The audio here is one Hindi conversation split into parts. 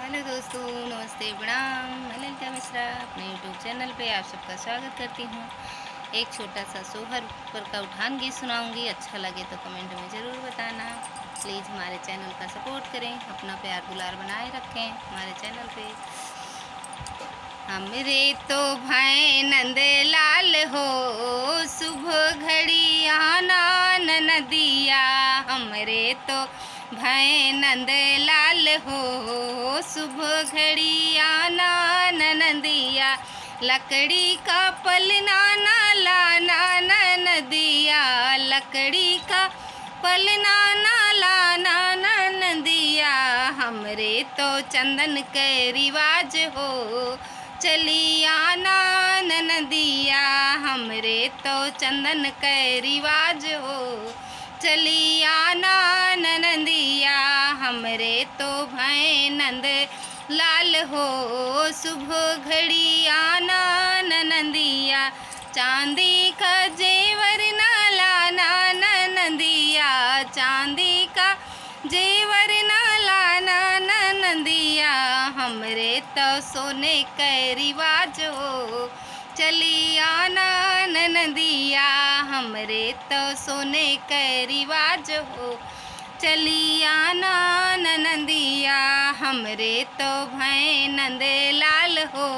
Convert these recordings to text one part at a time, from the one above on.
हेलो दोस्तों, नमस्ते, प्रणाम। मैं ललिता मिश्रा अपने यूट्यूब चैनल पे आप सबका स्वागत करती हूँ। एक छोटा सा सोहर पर का उठान गीत सुनाऊंगी। अच्छा लगे तो कमेंट में ज़रूर बताना। प्लीज़ हमारे चैनल का सपोर्ट करें, अपना प्यार दुलार बनाए रखें हमारे चैनल पे। हमरे तो भाई नंद लाल हो, सुबह घड़ी आना नदिया। हमरे तो भाई नंद लाल हो, सुबह घड़ी आना नदिया। लकड़ी का पलना ना लाना नदिया, लकड़ी का पलना ना लाना नदिया। हमरे तो चंदन के रिवाज हो, चली आना नदिया। हमरे तो चंदन के रिवाज हो, चली आना नदिया। हमरे तो भाई नंद लाल हो, सुबह घड़ी आना नदिया। चांदी का जेवर ना लाना नदिया, चांदी का जेवर ना लाना नदिया। हमरे तो सोने के रिवाज हो, चली आना नदिया। हमरे तो सोने के रिवाज हो, चली आना नदिया। हमरे तो भाई नंद लाल हो,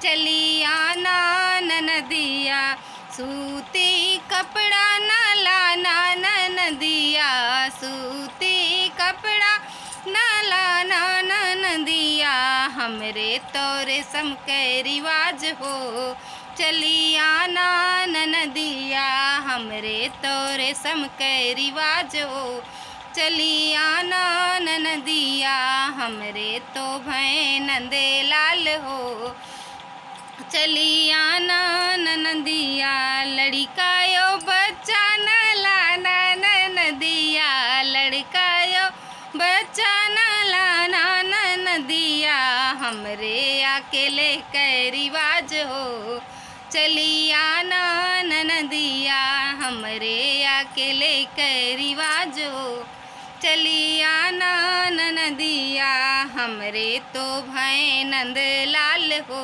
चली आना नदिया। सूती कपड़ा ना लाना नदिया, सूती कपड़ा ना लाना नदिया। हमरे तो रेशम के रिवाज हो, चली आना नदिया। हमरे तो रेशम के रिवाज हो, चली आना नदिया। हमरे तो भाई नंद लाल हो, चली आना नदिया। लड़का यो बच्चा न लाना नदिया, लड़का यो बच्चा न लाना नदिया। हमरे अकेले के रिवाज हो, चली आना नदिया। हमरे अकेले के रिवाज हो, चली आना नदिया। हमरे तो भाई नंद लाल हो,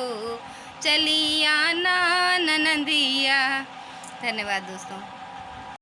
चली आना नदिया। धन्यवाद दोस्तों।